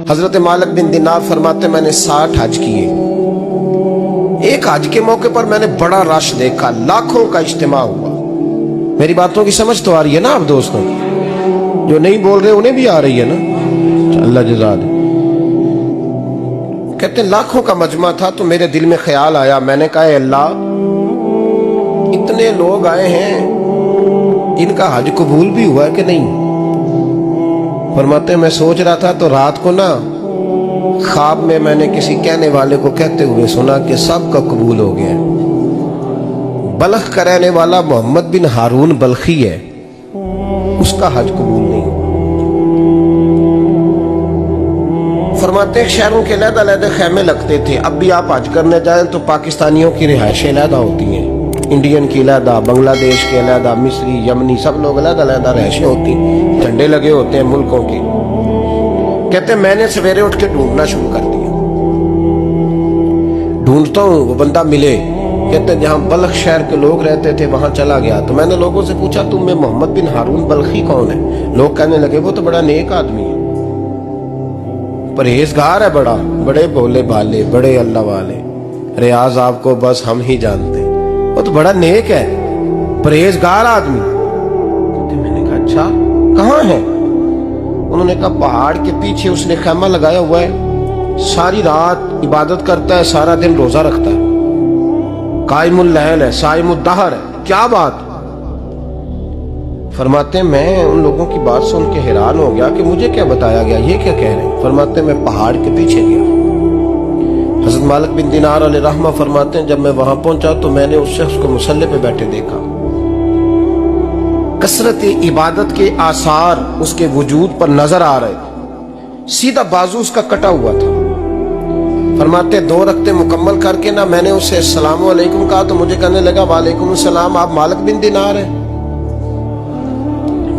حضرت مالک بن دینار فرماتے میں نے 60 حج کیے. ایک حج کے موقع پر میں نے بڑا رش دیکھا, لاکھوں کا اجتماع ہوا. میری باتوں کی سمجھ تو آ رہی ہے نا آپ دوستوں؟ جو نہیں بول رہے انہیں بھی آ رہی ہے نا؟ اللہ جزا دے. کہتے ہیں لاکھوں کا مجمع تھا تو میرے دل میں خیال آیا, میں نے کہا اے اللہ, اتنے لوگ آئے ہیں, ان کا حج قبول بھی ہوا ہے کہ نہیں؟ فرماتے ہیں میں سوچ رہا تھا تو رات کو نا خواب میں میں نے کسی کہنے والے کو کہتے ہوئے سنا کہ سب کا قبول ہو گیا. بلخ کا رہنے والا محمد بن ہارون بلخی ہے, اس کا حج قبول نہیں. فرماتے ہیں شہروں کے علیحدہ علیحدہ خیمے لگتے تھے. اب بھی آپ حج کرنے جائیں تو پاکستانیوں کی رہائشیں علیحدہ ہوتی ہیں, انڈین کی علیحدہ, بنگلہ دیش کے علیحدہ, مصری, یمنی, سب لوگ علیحدہ علیحدہ رہائشیں ہوتی ہیں, جھنڈے لگے ہوتے ہیں ملکوں کے. کہتے ہیں میں نے سویرے اٹھ کے ڈھونڈنا شروع کر دیا, ڈھونڈتا ہوں وہ بندہ ملے. کہتے ہیں جہاں بلخ شہر کے لوگ رہتے تھے وہاں چلا گیا تو میں نے لوگوں سے پوچھا تم میں محمد بن ہارون بلخی کون ہے؟ لوگ کہنے لگے وہ تو بڑا نیک آدمی ہے, پرہیزگار ہے, بڑے بولے بھالے, بڑے اللہ والے, ریاض آپ کو بس ہم ہی جانتے ہیں, وہ تو بڑا نیک ہے, پرہیزگار آدمی. میں نے کہا اچھا کہاں ہے؟ انہوں نے کہا پہاڑ کے پیچھے اس نے خیمہ لگایا ہوا ہے, ساری رات عبادت کرتا ہے, سارا دن روزہ رکھتا ہے, قائم اللیل ہے, صائم الدہر ہے. کیا بات؟ فرماتے ہیں میں ان لوگوں کی بات سن کے حیران ہو گیا کہ مجھے کیا بتایا گیا, یہ کیا کہہ رہے ہیں. فرماتے ہیں میں پہاڑ کے پیچھے گیا. حضرت مالک بن دینار علیہ رحمہ فرماتے ہیں جب میں وہاں پہنچا تو میں نے اس شخص کو مصلی پہ بیٹھے دیکھا. کثرت عبادت کے آثار اس کے وجود پر نظر آ رہے. سیدھا بازو اس کا کٹا ہوا تھا. فرماتے 2 رکعتیں مکمل کر کے نا میں نے اسے السلام علیکم کہا تو مجھے کہنے لگا وعلیکم السلام, آپ مالک بن دینار ہیں؟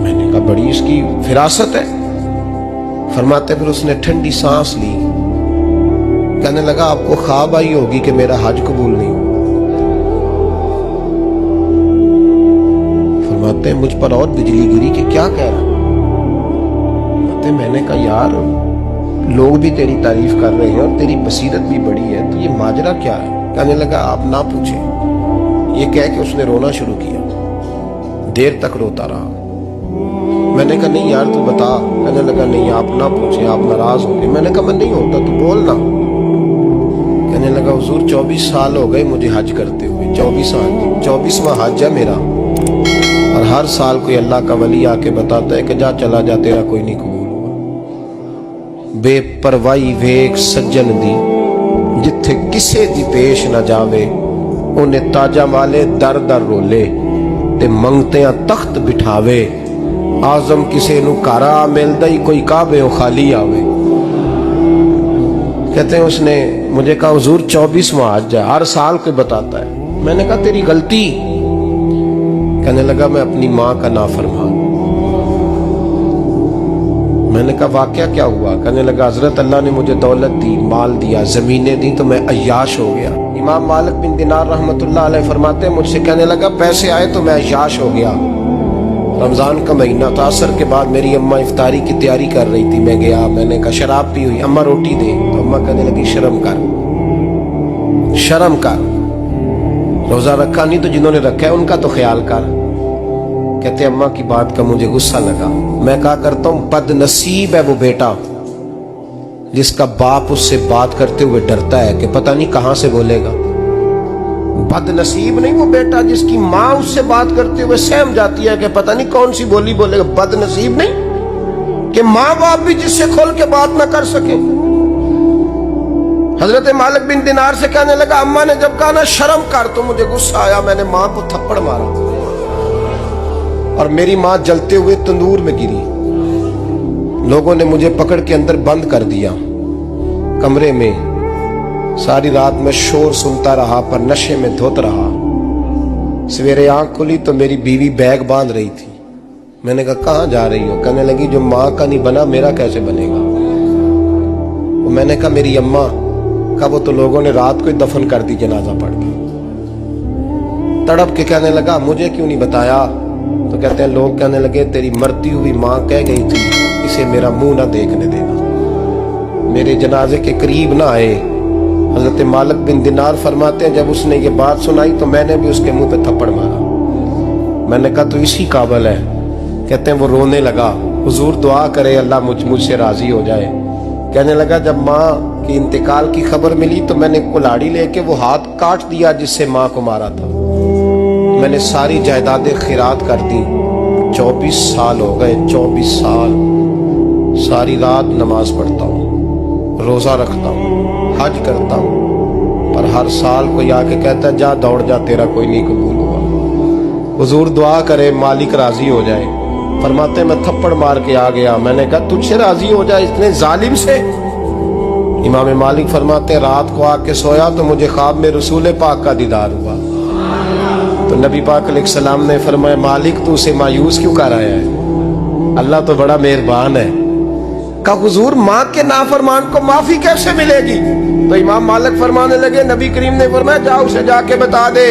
میں نے کہا بڑی اس کی فراست ہے. فرماتے پھر اس نے ٹھنڈی سانس لی, کہنے لگا آپ کو خواب آئی ہوگی کہ میرا حج قبول نہیں. فرماتے ہیں مجھ پر اور بجلی گری کہ کیا کہہ رہا. فرماتے میں نے کہا یار لوگ بھی تیری تعریف کر رہے ہیں اور تیری بصیرت بھی بڑی ہے, تو یہ ماجرا کیا ہے؟ کہنے لگا آپ نہ پوچھیں. یہ کہہ کے اس نے رونا شروع کیا, دیر تک روتا رہا. میں نے کہا نہیں یار تو بتا. کہنے لگا نہیں آپ نہ پوچھیں, آپ ناراض ہو گئے. میں نے کہا میں نہیں ہوتا تو بولنا. کہنے لگا حضور 24 سال ہو گئے مجھے حج کرتے ہوئے, 24 سال, 24واں حج ہے میرا, اور ہر سال کوئی اللہ کا ولی آ کے بتاتا ہے کہ جا چلا جا تیرا کوئی نہیں قبول ہوا. بے پروائی ویک سجن دی جتھے کسے دی پیش نہ جاوے, انہیں تاجہ والے در در رولے تے منگتیاں تخت بٹھاوے. آزم کسے نو کارا ملدا ہی کوئی کعبے و خالی آوے. کہتے ہیں اس نے مجھے کہا حضور 24واں حج ہے, ہر سال کوئی بتاتا ہے. میں نے کہا تیری غلطی. کہنے لگا میں اپنی ماں کا نافرمان. میں نے کہا واقعہ کیا ہوا؟ کہنے لگا حضرت اللہ نے مجھے دولت دی, مال دیا, زمینیں دی تو میں عیاش ہو گیا. امام مالک بن دینار رحمت اللہ علیہ فرماتے ہیں مجھ سے کہنے لگا پیسے آئے تو میں عیاش ہو گیا. رمضان کا مہینہ تھا, عصر کے بعد میری اماں افطاری کی تیاری کر رہی تھی. میں گیا, میں نے کہا شراب پی ہوئی, اماں روٹی دے. تو اماں کہنے لگی شرم کر, شرم کر, روزہ رکھا نہیں تو جنہوں نے رکھا ہے ان کا تو خیال کر. کہتے اماں کی بات کا مجھے غصہ لگا. میں کہا کرتا ہوں بد نصیب ہے وہ بیٹا جس کا باپ اس سے بات کرتے ہوئے ڈرتا ہے کہ پتہ نہیں کہاں سے بولے گا. بد نصیب نہیں وہ بیٹا جس کی ماں اس سے بات کرتے ہوئے سہم جاتی ہے کہ پتہ نہیں کون سی بولی بولے گا. بد نصیب نہیں کہ ماں باپ بھی جس سے کھول کے بات نہ کر سکے. حضرت مالک بن دینار سے کہنے لگا اماں نے جب کہا نا شرم کر تو مجھے غصہ آیا, میں نے ماں کو تھپڑ مارا اور میری ماں جلتے ہوئے تندور میں گری. لوگوں نے مجھے پکڑ کے اندر بند کر دیا کمرے میں. ساری رات میں شور سنتا رہا پر نشے میں دھوت رہا. سویرے آنکھ کھلی تو میری بیوی بیگ باندھ رہی تھی. میں نے کہا کہاں جا رہی ہو؟ کہنے لگی جو ماں کا نہیں بنا میرا کیسے بنے گا. میں نے کہا میری اماں کا وہ تو لوگوں نے رات کو ہی دفن کر دی جنازہ پڑھ کے. تڑپ کے کہنے لگا مجھے کیوں نہیں بتایا؟ تو کہتے ہیں لوگ کہنے لگے تیری مرتی ہوئی ماں کہہ گئی تھی اسے میرا منہ نہ دیکھنے دینا. میرے جنازے کے قریب نہ آئے۔ حضرت مالک بن دینار فرماتے ہیں جب اس نے یہ بات سنائی تو میں نے بھی اس کے منہ پہ تھپڑ مارا۔ میں نے کہا تو اسی قابل ہے۔ کہتے ہیں وہ رونے لگا، حضور دعا کرے اللہ مجھ سے راضی ہو جائے۔ کہنے لگا جب ماں کی انتقال کی خبر ملی تو میں نے کلاڑی لے کے وہ ہاتھ کاٹ دیا جس سے ماں کو مارا تھا۔ میں نے ساری جائیدادیں خیرات کر دی۔ 24 سال ہو گئے، 24 سال ساری رات نماز پڑھتا ہوں، روزہ رکھتا ہوں، حج کرتا ہوں، پر ہر سال کوئی آ کے کہتا ہے جا دوڑ جا تیرا کوئی نہیں قبول ہوا۔ حضور دعا کرے مالک راضی ہو جائے۔ فرماتے میں تھپڑ مار کے آ گیا، میں نے کہا تجھ سے راضی ہو جائے اتنے ظالم سے؟ امام مالک فرماتے رات کو آ کے سویا تو مجھے خواب میں رسول پاک کا دیدار ہوا، تو نبی پاک علیہ السلام نے فرمایا مالک تو اسے مایوس کیوں کر آیا ہے؟ اللہ تو بڑا مہربان ہے۔ کہا حضور ماں کے نافرمان کو معافی کیسے ملے گی؟ تو امام مالک فرمانے لگے نبی کریم نے فرمایا جا اسے جا کے بتا دے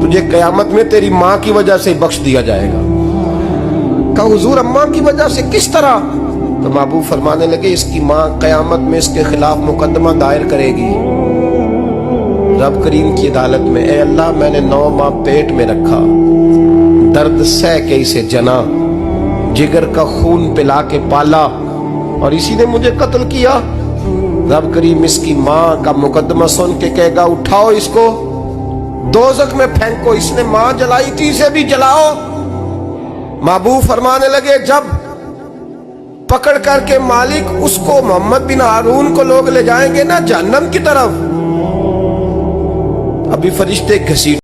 تجھے قیامت میں تیری ماں کی وجہ سے بخش دیا جائے گا۔ کہا حضور اماں کی وجہ سے کس طرح؟ تو محبوب فرمانے لگے اس کی ماں قیامت میں اس کے خلاف مقدمہ دائر کرے گی رب کریم کی عدالت میں، اے اللہ میں نے 9 ماہ پیٹ میں رکھا، درد سہ کے اسے جنا، جگر کا خون پلا کے پالا اور اسی نے مجھے قتل کیا۔ رب کریم اس کی ماں کا مقدمہ سن کے کہے گا اٹھاؤ اس کو دوزخ میں پھینکو، اس نے ماں جلائی تھی اسے بھی جلاؤ۔ محبوب فرمانے لگے جب پکڑ کر کے مالک اس کو محمد بن ہارون کو لوگ لے جائیں گے نا جہنم کی طرف، ابھی فرشتے گھسیٹ